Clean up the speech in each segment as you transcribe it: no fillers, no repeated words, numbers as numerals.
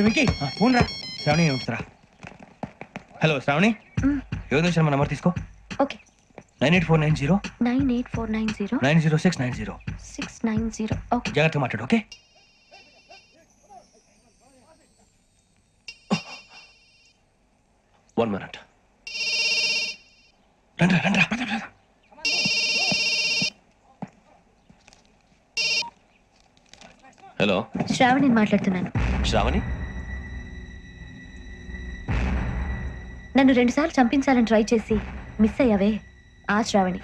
Venky phone రా. Shravani ఉంచుతారా? Hello Shravani, Yogendra Sharma number తీసుకో. Okay. 98490 98490 90690. 690. Okay. జాగ్రత్తగా మాట్లాడు. ఓకే. One minute. రండ్రా రండ్రా. హలో శ్రావణి మాట్లాడుతున్నాను. శ్రావణి, నన్ను 2 సార్లు చంపించాలని ట్రై చేసి మిస్ అయ్యావే, ఆ Sravani.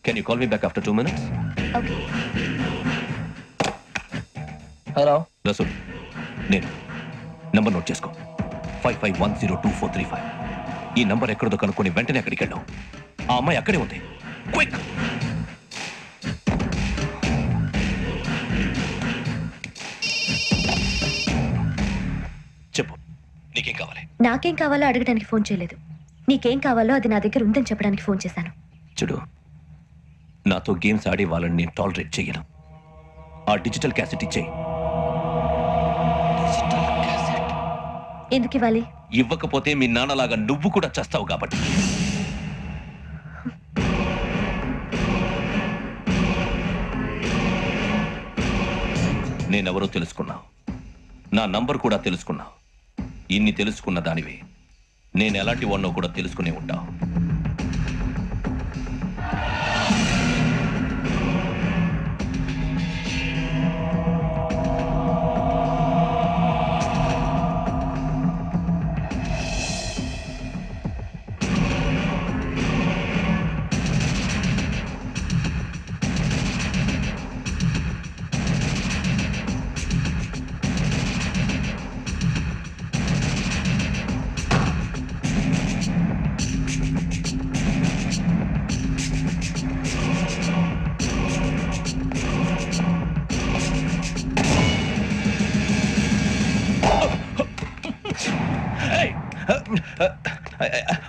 Can you call me back after 2 minutes? Okay. Hello Rasool, నేను. నంబర్ నోట్ చేసుకో. 55102435. ఈ నంబర్ ఎక్కడదో కనుక్కొని వెంటనే అక్కడికి వెళ్ళాం. ఆ అమ్మాయి అక్కడే ఉంది. క్విక్. చెప్పు, నీకేం కావాలి? నాకేం కావాలో అడగడానికి ఫోన్ చేయలేదు. నీకేం కావాలో అది నా దగ్గర ఉందని చెప్పడానికి ఫోన్ చేశాను. చూడు, నాతో గేమ్స్ ఆడే వాళ్ళని నేను టాలరేట్ చెయ్యను. ఆ డిజిటల్ క్యాసెట్ ఇచ్చేయి. ఎందుకు ఇవ్వాలి? ఇవ్వకపోతే మీ నాన్నలాగా నువ్వు కూడా చేస్తావు కాబట్టి. నేనెవరో తెలుసుకున్నావు, నా నంబర్ కూడా తెలుసుకున్నావు. ఇన్ని తెలుసుకున్న దానివి నేను ఎలాంటి వాడినో కూడా తెలుసుకునే ఉంటావు.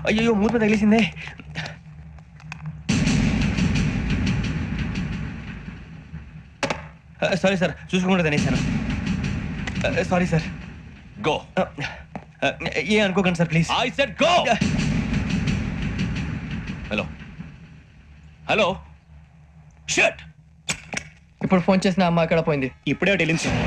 అయ్యో, మూత మీద తగిలేసిందే. సారీ సార్, చూసుకోకుండా తినేసాను. Sorry sir. గో. ఏ అనుకోకండి sir, please. I said go. Hello hello. Shut. ఇప్పుడు ఫోన్ చేసిన అమ్మ ఎక్కడ పోయింది? ఇప్పుడే వెళ్ళింది సార్.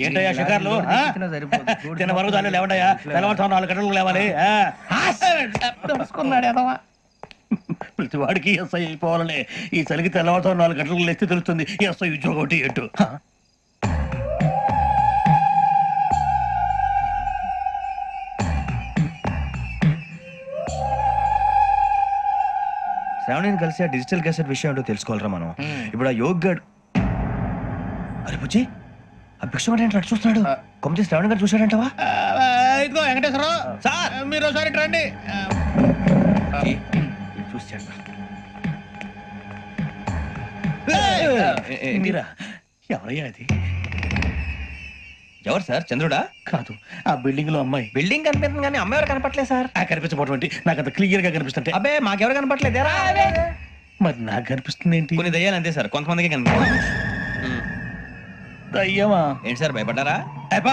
ఏంటయ్యా షికార్లు? తిన్న వరకు దాన్ని లేవండయ్యా. తెల్లవారుతాం 4 గంటలకు లేవాలి. ప్రతి వాడికి ఎస్ఐ అయిపోవాలని ఈ చలికి తెల్లవారుతాం 4 గంటలకు లేస్తే తెలుస్తుంది ఎస్ఐ ఉద్యోగం ఒకటి ఎటు. శ్రావణిని కలిసి ఆ డిజిటల్ క్యాసెట్ విషయం ఏంటో తెలుసుకోవాలరా మనం. ఇప్పుడు ఆ యోగ్ గడ్, అరే బుజ్జి, ఆ భిక్షం అంటే అట్లా చూస్తున్నాడు. కొమ్మతి శ్రావణి గారు చూశాడంటవా? ఇదిగో వెంకటేశ్వరరావు సార్, మీరు ఒకసారి రండి. చూశాడు. ఎవరయ్యా అది? ఎవరు సార్? చంద్రుడా? కాదు, ఆ బిల్డింగ్ లో అమ్మాయి. బిల్డింగ్ కనిపిస్తుంది కానీ అమ్మాయి ఎవరు కనపట్లేదు సార్. కనిపించబోటువంటి నాకు అంత క్లియర్ గా కనిపిస్తుంటే. అబ్బే, మాకెవరు కనపట్లేదేరా? మరి నాకు కనిపిస్తుంది ఏంటి? కొన్ని దయ్యాలు అంతే సార్, కొంతమందికి కనిపిస్తుంది. అయ్యమా ఏంటి సార్, భయపడ్డారా?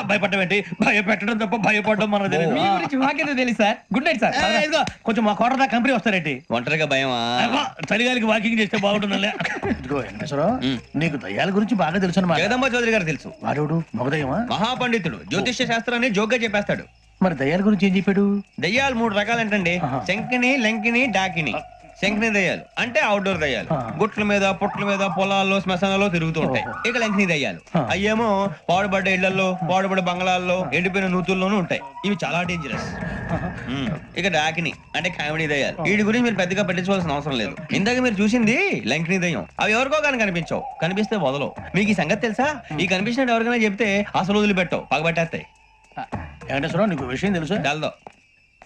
భయపడడం ఏంటి? భయపెట్టడం తప్ప భయపడడం మనకు తెలియదు. మాకేదో తెలియదు సార్. Good night sir. ఇదిగో కొంచెం మా కోట కంపెనీ వస్తారేంటి? ఒంటరిగా భయమా? చలిగాలికి వాకింగ్ చేస్తే బాగుంటుందిలే. ఇదిగో వెంకటేశ్వరరావు, నీకు దయ్యాల గురించి బాగా తెలుసు అన్నమాట. జగదంబ చౌదరి గారు తెలుసు. వాడు మగదయ్యమా? మహాపండితుడు, జ్యోతిష్య శాస్త్రాన్ని జోగ్గా చెప్పేస్తాడు. మరి దయ్యాల గురించి ఏం చెప్పాడు? దయ్యాలు 3 రకాలంటండి. శంకిని, లంకిని, డాకిని. శంకిని దయ్యాలు అంటే అవుట్డోర్ దయ్యాలు. గుట్ల మీద పుట్ల మీద పొలాల్లో శ్మశానాల్లో తిరుగుతూ ఉంటాయి. ఇక లంకిని దయ్యాలు అయ్యేమో పాడుబడ్డ ఇళ్లలో పాడుబడ్డ బంగ్లాల్లో ఎండిపోయిన నూతుల్లోనూ ఉంటాయి. ఇవి చాలా డేంజరస్. ఇక డాకిని అంటే కామెడీ దయ్యాలు. వీటి గురించి మీరు పెద్దగా పట్టించుకోవాల్సిన అవసరం లేదు. ఇందాక మీరు చూసింది లంకిని దయ్యం. అవి ఎవరికో కానీ కనిపించవు, కనిపిస్తే వదలవు. మీకు ఈ సంగతి తెలుసా? ఈ కనిపించినట్టు ఎవరికైనా చెప్తే అసలు వదిలిపెట్టవు, పగబట్టేస్తాయి. వెంకటేశ్వరరావు నీకు విషయం తెలుసు? డల్దో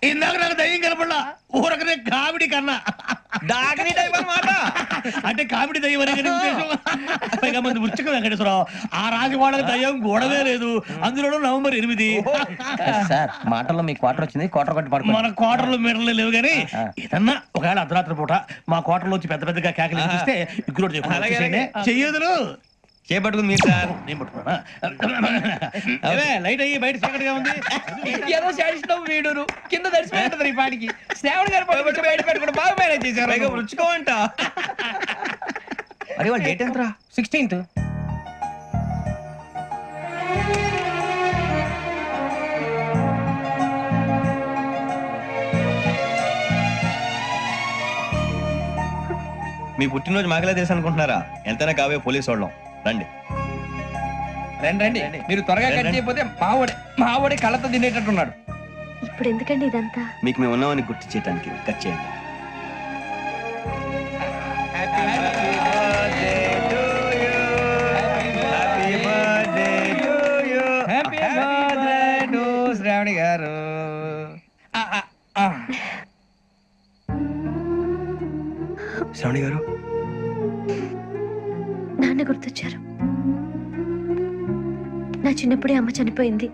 ఇందాక నాకు దయ్యం కనపడలా, ఊరకనే కామెడీ కన్నా డాకిని టైప్ అన్నమాట. అంటే కామెడీ దయ్యం అనే కదా ఉద్దేశం. పైగా మంది ఉచ్చక వెంకటేశ్వరరావు, ఆ రాజు వాళ్ళకి దయ్యం గొడవే లేదు. అందులోనూ నవంబర్ 8. సార్ మాటల్లో మీ క్వార్టర్ వచ్చింది, క్వార్టర్ కొట్టి పడుకో. మన కోటర్లు మీటర్లు లేవు కానీ ఏదన్నా ఒకవేళ అర్ధరాత్రి పూట మా కోటర్లో వచ్చి పెద్ద పెద్దగా కేకలు ఇస్తే ఇగ్గురు చెయ్యదులు చేపట్టుకుంది మీరు సార్. నేను పట్టుకున్నా లైట్ అయ్యి బయట చీకటిగా ఉంది. ఏదో శాడిస్తున్నావు వీడును కింద దర్శనం ఈ పాటికి శ్రావణ్ గారు పట్టుకొచ్చి బయట పెట్టుకుని బాగా మేనేజ్ చేశారు. పైగా రుచుకోవంట. అరే వాళ్ళ డేట్ ఎంతరా? 16th. మీ పుట్టినరోజు మాకలే తెలుసు అనుకుంటున్నారా? ఎంతైనా కావే పోలీసు వాళ్ళం. రండి రండి రండి, మీరు త్వరగా కట్ చేయకపోతే మావడి కళ్ళతో తినేటట్టున్నాడు. ఇప్పుడు ఎందుకండి ఇదంతా? మీకు మేము ఉన్నామని గుర్తు చేయడానికి కట్ చేయండి. హ్యాపీ బర్త్డే టు శ్రావణి గారు. శ్రావణి గారు నాన్న గుర్తొచ్చారు. నా చిన్నప్పుడే అమ్మ చనిపోయింది.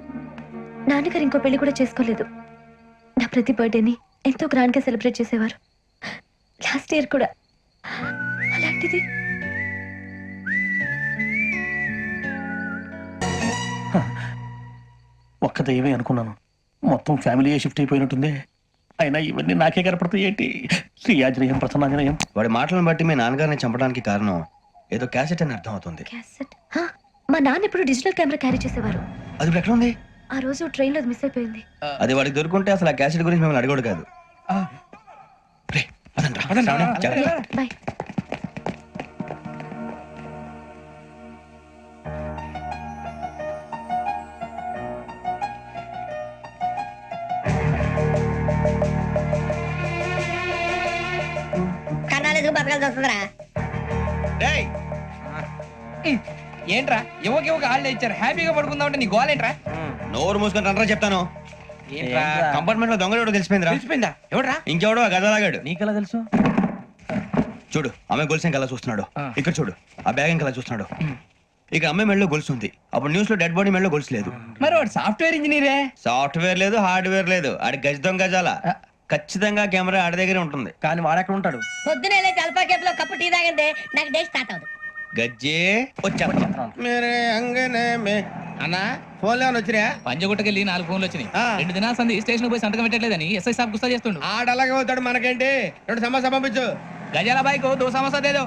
నాన్నగారు ఇంకో పెళ్లి కూడా చేసుకోలేదు. నా ప్రతి బర్త్డేని ఎంతో గ్రాండ్ గా సెలబ్రేట్ చేసేవారు. లాస్ట్ ఇయర్ కూడా. అలాంటిది ఒక్క దయ్యమే అనుకున్నాను, మొత్తం ఫ్యామిలీ షిఫ్ట్ అయిపోయినట్టుంది. అయినా ఇవన్నీ నాకే కనపడతాయి ఏంటి? శ్రీ ఆంజనేయం ప్రసన్నాంజనేయం. వాడి మాటలను బట్టి మీ నాన్నగారిని చంపడానికి కారణం ఏదో క్యాసెట్ అని అర్థం అవుతుంది. క్యాసెట్. మా నాన్న ఇప్పుడు డిజిటల్ కెమెరా క్యారీ చేసేవారు. అది ఇప్పుడు ఎక్కడ ఉంది? ఆ రోజు ట్రైన్ లో మిస్ అయిపోయింది. అది వాడికి దొరుకుంటే అసలు ఆ క్యాసెట్ గురించి మిమ్మల్ని అడగడు కాదు. రే, పదండ్రా. శ్రావణి, జాగ్రత్త. బాయ్. కన్నాలేసుకు బతకాల్సి వస్తుందిరా. రేయ్, ఏంట్రా యువకి హాలిడే ఇచ్చారు, హ్యాపీగా పడుకుందాం అంటే నీ గోల్ ఏంట్రా? నోరు మూసుకొని రండ్రా చెప్తాను. ఏంట్రా కంపార్ట్మెంట్ లో దొంగడు తెలిసిపోయిందిరా. తెలిసిపోయిందా? ఎవడ్రా? ఇంకెవడో ఆ గదలాగాడు. నీకెలా తెలుసు? చూడు, ఆమె గొలుసు ఇంకలా చూస్తున్నాడు. ఇక్కడ చూడు, ఆ బ్యాగ్ ఇంకలా చూస్తున్నాడు. ఇక అమ్మాయి మెడలో గొలుసు ఉంది. అప్పుడు న్యూస్ లో డెడ్ బాడీ మెడలో గొలుసు లేదు. మరి వాడు సాఫ్ట్వేర్ ఇంజనీరే. సాఫ్ట్వేర్ లేదు, హార్డ్వేర్ లేదు. ఆడి గజ దొంగ గజాల. ఖచ్చితంగా కెమెరా ఆడి దగ్గరే ఉంటుంది. కానీ వాడెక్కడ ఉంటాడు? పొద్దునే లేచి అల్ఫా కేఫ్ లో కప్పు టీ తాగంటే నాకు డే స్టార్ట్ అవుతుంది. గజ్జే వచ్చా. అన్నా ఫోన్ లో వచ్చినా? పంజగుట్టకెళ్ళి 4 ఫోన్లు వచ్చినాయి. 2 దినాల సంది స్టేషన్ పోయి సంతకం పెట్టలేదని ఎస్ఐ సాబ్ గుస్తా చేస్తుండు. ఆడలాగే పోతాడు, మనకేంటి? 2 సమస్య పంపించు. గజాల బైక్ 2 సమస్య దేదో.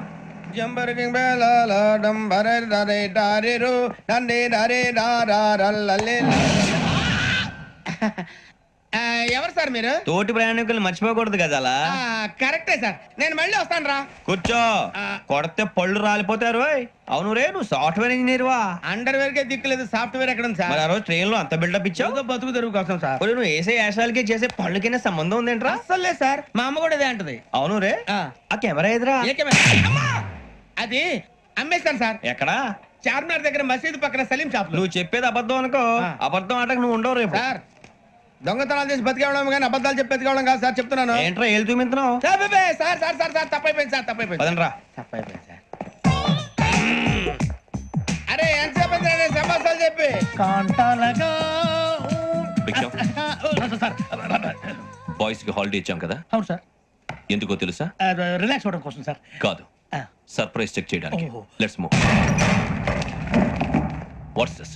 ఎవరు సార్ మీరు? తోటి ప్రయాణికులు మర్చిపోకూడదు గజాల. కరెక్టే సార్, నేను మళ్ళీ వస్తాను రా. కూర్చో, కొడితే పళ్ళు రాలిపోతారు. అవును రే, నువ్వు సాఫ్ట్వేర్ ఇంజనీర్ వా? అండర్వేర్ కే దిక్కులేదు, సాఫ్ట్వేర్ ఎక్కడ ఉంది సార్? మరి ఆ రోజు ట్రైన్ లో అంత బిల్డప్ ఇచ్చావు. బతుకు తెరుగు కోసం సార్. ఒరేయ్, నువ్వు వేసే యాశాలకి చేసే పళ్ళకైనా సంబంధం ఉందేంట్రా? అస్సలు లేదు సార్, మా అమ్మ కూడా ఇదే అంటది. అవును రే, ఆ కెమెరా ఎదురా? ఏ కెమెరా? అమ్మా! అది అమ్మేస్తాను సార్. ఎక్కడా? చార్మినార్ దగ్గర మసీదు పక్కన సలీం షాప్ లో. నువ్వు చెప్పేది అబద్ధం అనుకో. అబద్ధం ఆటకు నువ్వు ఉండవు రేపు. సార్, దొంగతనాలు చేసి బతికేవడం కానీ అబద్ధాలు చెప్పి బతికేవడం కాదు సార్, చెప్తున్నాను. ఏంట్రా ఏళ్ళు చూపించినావు? Sir sir sir sir sir తప్పైపోయింది సార్, తప్పైపోయింది. పదండ్రా. తప్పైపోయింది సార్. అరే ఎంతసేపు సమాసాలు చెప్పి కాంటాలగా. భిక్షం, సార్ బాయ్స్ కి హాలిడే ఇచ్చాం కదా, అవును సార్. ఎందుకో తెలుసా? రిలాక్స్ అవ్వడం కోసం సార్. కాదు, సర్ప్రైజ్ చెక్ చేయడానికి. ఓహో. Let's move. What's this?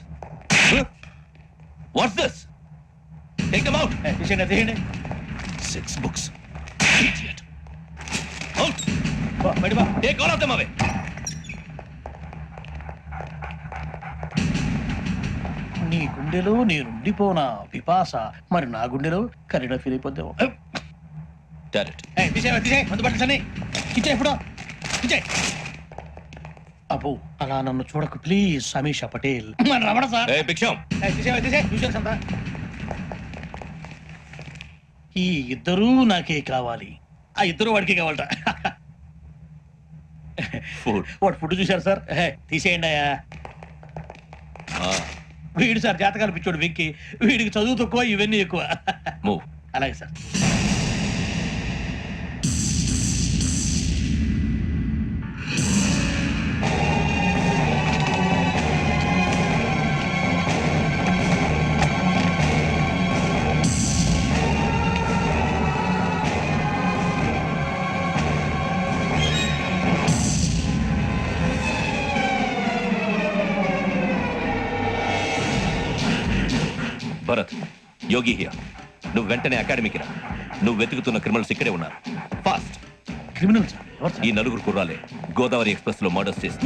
What's this? Take them out. తీయండి. 6 books. Idiot. Out. Take all of them away. నీ గుండెలో నేనుండిపోనా పిపాస, మరి నా గుండెలో కరీడా ఫీల్ అయిపోద్దాము. టాలెంట్. తీసే మందు పట్టించండి ఇచ్చే ఇప్పుడు ఇచ్చే అబ్బో అలా నన్ను చూడకు ప్లీజ్ సమీషా పటేల్ మన రమణ సార్ ఏ భిక్షం, తీసే యూజువల్స్ అంతా ఈ ఇద్దరూ నాకే కావాలి ఆ ఇద్దరు వాడికి కావాలట ఫుడ్. వాడు ఫుడ్ చూశారు సార్ తీసేయండి అయ్యా వీడు సార్ జాతకాలు పిచ్చోడు వెక్కి వీడికి చదువు తక్కువ ఇవన్నీ ఎక్కువ మూవ్. అలాగే సార్ భరత్, యోగి హియర్. నువ్వు వెంటనే అకాడమీకి రా. నువ్వు వెతుకుతున్న క్రిమినల్స్ ఇక్కడే ఉన్నారు. ఫాస్ట్. క్రిమినల్ సార్ ఎవరు ఈ నలుగురు కుర్రాలే గోదావరి ఎక్స్ప్రెస్ లో మర్డర్స్ చేసి